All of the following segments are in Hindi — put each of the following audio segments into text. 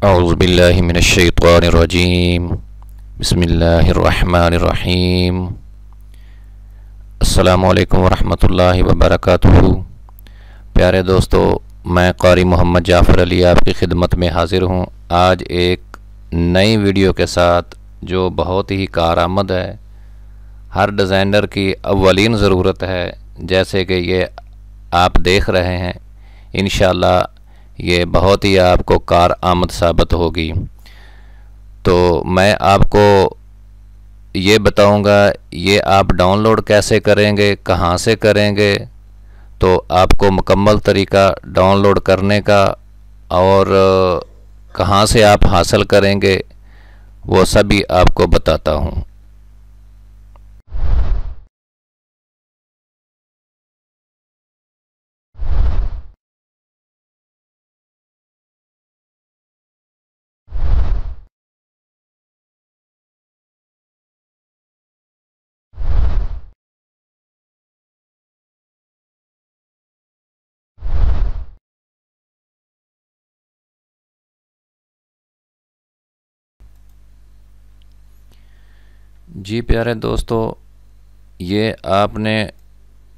औज़ुबिल्लाहि मिनश्शैतानिर्रजीम बिस्मिल्लाहिर्रहमानिर्रहीम अस्सलामु अलैकुम वरहमतुल्लाहि वबरकातुहू। प्यारे दोस्तों, मैं क़ारी मोहम्मद जाफ़र अली आपकी खिदमत में हाज़िर हूँ आज एक नई वीडियो के साथ जो बहुत ही कारआमद है। हर डिज़ाइनर की अव्वलीन ज़रूरत है, जैसे कि ये आप देख रहे हैं। इंशाअल्लाह ये बहुत ही आपको कारआमद साबित होगी। तो मैं आपको ये बताऊंगा ये आप डाउनलोड कैसे करेंगे, कहाँ से करेंगे। तो आपको मुकम्मल तरीका डाउनलोड करने का और कहाँ से आप हासिल करेंगे वो सभी आपको बताता हूँ। जी प्यारे दोस्तों, ये आपने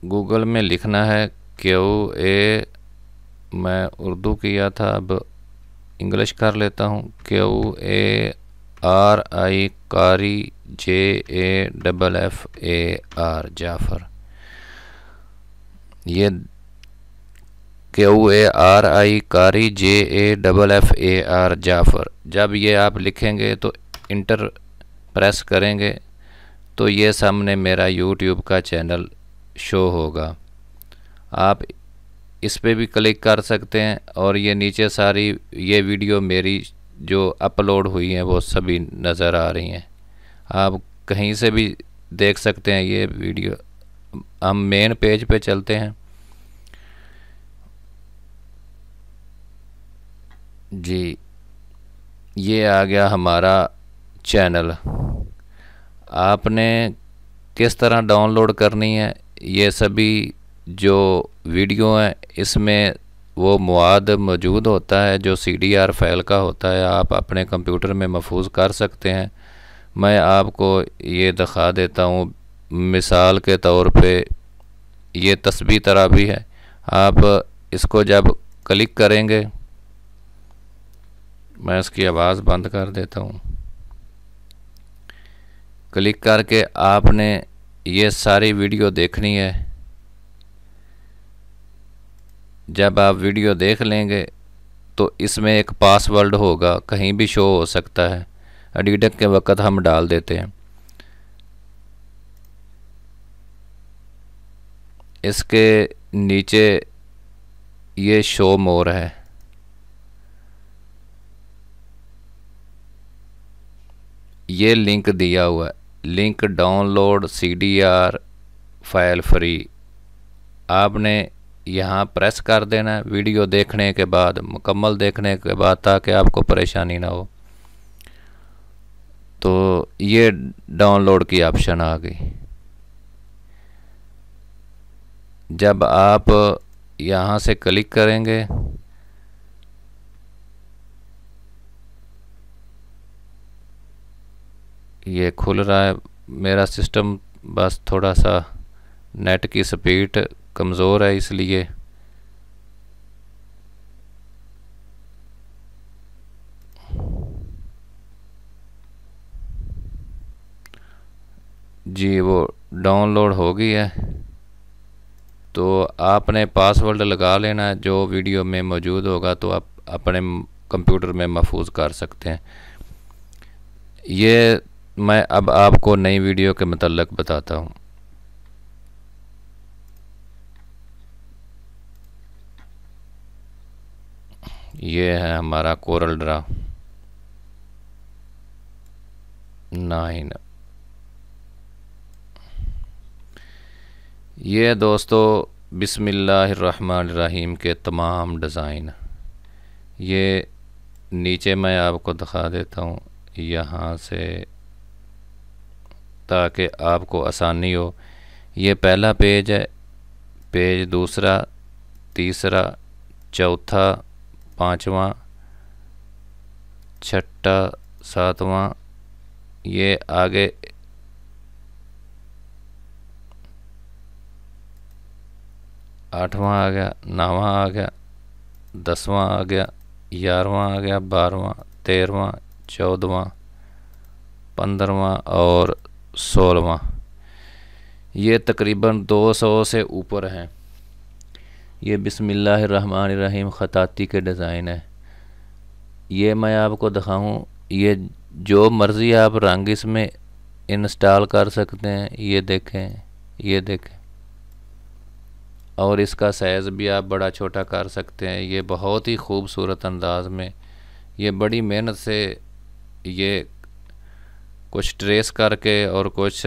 गूगल में लिखना है QA। मैं उर्दू किया था, अब इंग्लिश कर लेता हूँ। QARI कारी JAFFAR जाफ़र। ये QARI कारी JAFFAR जाफ़र। जब ये आप लिखेंगे तो इंटर प्रेस करेंगे तो ये सामने मेरा यूट्यूब का चैनल शो होगा। आप इस पे भी क्लिक कर सकते हैं और ये नीचे सारी ये वीडियो मेरी जो अपलोड हुई हैं वो सभी नज़र आ रही हैं। आप कहीं से भी देख सकते हैं ये वीडियो। हम मेन पेज पे चलते हैं। जी, ये आ गया हमारा चैनल। आपने किस तरह डाउनलोड करनी है, ये सभी जो वीडियो हैं इसमें वो मवाद मौजूद होता है जो CDR फाइल का होता है। आप अपने कंप्यूटर में महफूज कर सकते हैं। मैं आपको ये दिखा देता हूँ। मिसाल के तौर पे ये तस्बीह तरह भी है। आप इसको जब क्लिक करेंगे, मैं इसकी आवाज़ बंद कर देता हूँ। क्लिक करके आपने ये सारी वीडियो देखनी है। जब आप वीडियो देख लेंगे तो इसमें एक पासवर्ड होगा, कहीं भी शो हो सकता है। एडिटिंग के वक़्त हम डाल देते हैं। इसके नीचे ये शो मोर है। ये लिंक दिया हुआ है, link download CDR file free. आपने यहाँ प्रेस कर देना है वीडियो देखने के बाद, मुकम्मल देखने के बाद, ताकि आपको परेशानी ना हो। तो ये डाउनलोड की ऑप्शन आ गई। जब आप यहाँ से क्लिक करेंगे ये खुल रहा है। मेरा सिस्टम बस थोड़ा सा नेट की स्पीड कमज़ोर है, इसलिए जी वो डाउनलोड हो गई है। तो आपने पासवर्ड लगा लेना है जो वीडियो में मौजूद होगा, तो आप अपने कंप्यूटर में महफूज कर सकते हैं। ये मैं अब आपको नई वीडियो के मतलब बताता हूँ। ये है हमारा कोरल ड्रा 9। ये दोस्तों बिस्मिल्लाहिर्रहमानिर्रहीम के तमाम डिज़ाइन ये नीचे मैं आपको दिखा देता हूँ यहाँ से, ताकि आपको आसानी हो। ये पहला पेज है, पेज दूसरा, तीसरा, चौथा, पाँचवा, छठा, सातवां, ये आगे आठवां आ गया, नौवां आ गया, 10वां आ गया, 11वां आ गया, 12वां, 13वां, 14वां, 15वां और 16वां। ये तकरीबन 200 से ऊपर हैं। ये बिस्मिल्लाहिर्रहमानिर्रहीम ख़ताती के डिज़ाइन है। ये मैं आपको दिखाऊं, ये जो मर्ज़ी आप रंग इसमें इंस्टॉल कर सकते हैं। ये देखें, ये देखें, और इसका साइज़ भी आप बड़ा छोटा कर सकते हैं। ये बहुत ही खूबसूरत अंदाज में, ये बड़ी मेहनत से ये कुछ ट्रेस करके और कुछ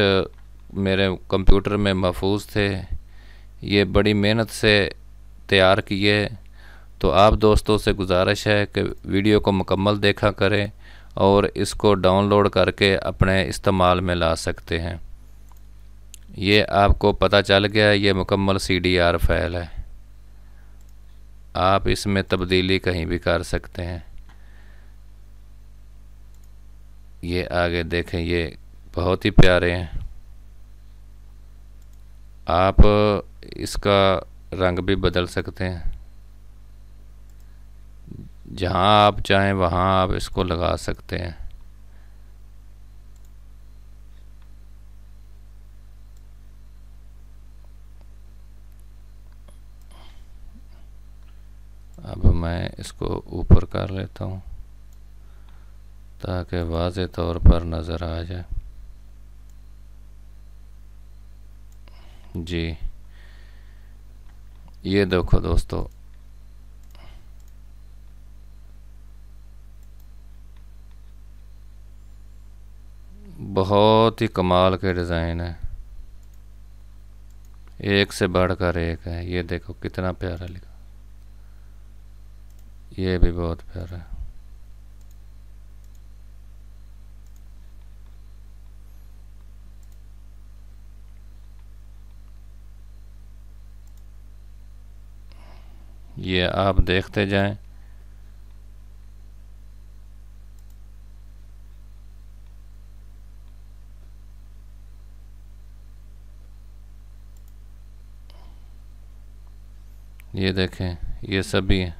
मेरे कंप्यूटर में महफूज थे, ये बड़ी मेहनत से तैयार किए। तो आप दोस्तों से गुजारिश है कि वीडियो को मुकम्मल देखा करें और इसको डाउनलोड करके अपने इस्तेमाल में ला सकते हैं। ये आपको पता चल गया, ये मुकम्मल CDR फाइल है। आप इसमें तब्दीली कहीं भी कर सकते हैं। ये आगे देखें, ये बहुत ही प्यारे हैं। आप इसका रंग भी बदल सकते हैं, जहाँ आप चाहें वहाँ आप इसको लगा सकते हैं। अब मैं इसको ऊपर कर लेता हूँ ताकि वाज़े तौर पर नज़र आ जाए। जी, ये देखो दोस्तों, बहुत ही कमाल के डिज़ाइन है, एक से बढ़कर एक है। ये देखो कितना प्यारा लिखा, ये भी बहुत प्यारा है। ये आप देखते जाएं। ये देखें, ये सभी हैं।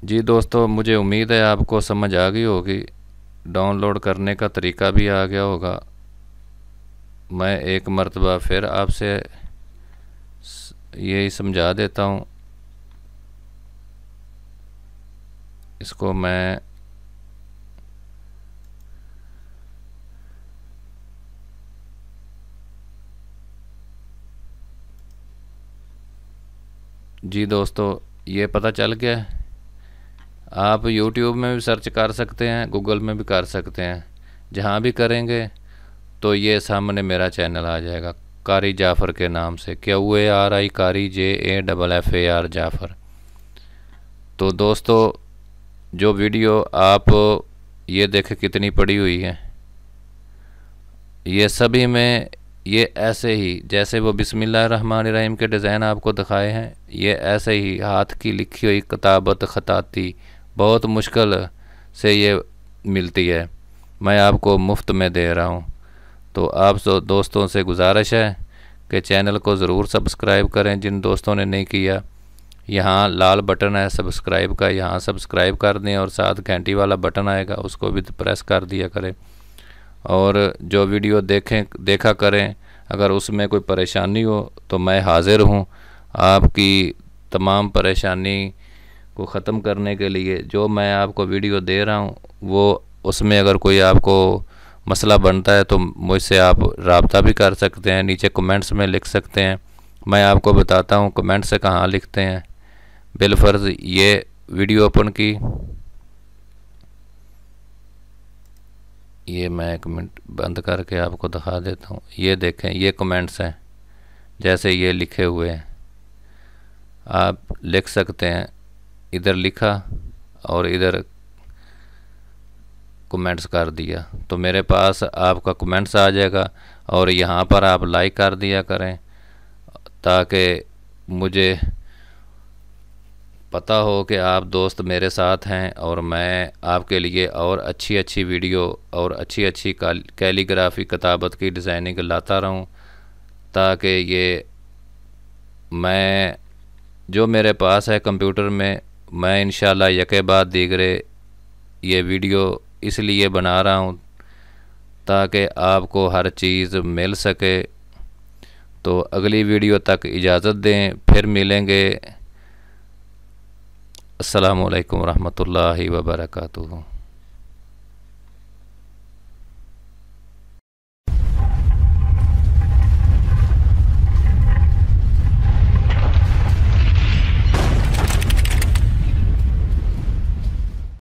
जी दोस्तों, मुझे उम्मीद है आपको समझ आ गई होगी, डाउनलोड करने का तरीका भी आ गया होगा। मैं एक मर्तबा फिर आपसे यही समझा देता हूँ। इसको मैं जी दोस्तों, ये पता चल गया है। आप YouTube में भी सर्च कर सकते हैं, गूगल में भी कर सकते हैं। जहाँ भी करेंगे तो ये सामने मेरा चैनल आ जाएगा, कारी जाफ़र के नाम से, QARI कारी JAFFAR जाफ़र। तो दोस्तों, जो वीडियो आप ये देखें कितनी पड़ी हुई है, ये सभी में ये ऐसे ही जैसे वो बिस्मिल्लाहिर्रहमानिर्रहीम के डिज़ाइन आपको दिखाए हैं, ये ऐसे ही हाथ की लिखी हुई किताबत ख़ताती बहुत मुश्किल से ये मिलती है। मैं आपको मुफ्त में दे रहा हूँ। तो आप दोस्तों से गुजारिश है कि चैनल को ज़रूर सब्सक्राइब करें, जिन दोस्तों ने नहीं किया। यहाँ लाल बटन है सब्सक्राइब का, यहाँ सब्सक्राइब कर दें और साथ घंटी वाला बटन आएगा, उसको भी प्रेस कर दिया करें। और जो वीडियो देखा करें, अगर उसमें कोई परेशानी हो तो मैं हाज़िर हूँ आपकी तमाम परेशानी को ख़त्म करने के लिए। जो मैं आपको वीडियो दे रहा हूँ वो उसमें अगर कोई आपको मसला बनता है तो मुझसे आप रब्ता भी कर सकते हैं, नीचे कमेंट्स में लिख सकते हैं। मैं आपको बताता हूँ कमेंट से कहाँ लिखते हैं। बिलफ़र्ज़ ये वीडियो ओपन की, ये मैं एक मिनट बंद करके आपको दिखा देता हूँ। ये देखें, ये कमेंट्स हैं जैसे ये लिखे हुए हैं, आप लिख सकते हैं। इधर लिखा और इधर कमेंट्स कर दिया तो मेरे पास आपका कमेंट्स आ जाएगा। और यहाँ पर आप लाइक कर दिया करें ताकि मुझे पता हो कि आप दोस्त मेरे साथ हैं और मैं आपके लिए और अच्छी अच्छी वीडियो और अच्छी अच्छी कैलीग्राफी किताबत की डिज़ाइनिंग लाता रहूं, ताकि ये मैं जो मेरे पास है कंप्यूटर में, मैं इंशाल्लाह यके बाद दीगरे ये वीडियो इसलिए बना रहा हूँ ताकि आपको हर चीज़ मिल सके। तो अगली वीडियो तक इजाज़त दें, फिर मिलेंगे। अस्सलामु अलैकुम रहमतुल्लाहि व बरकातुहू।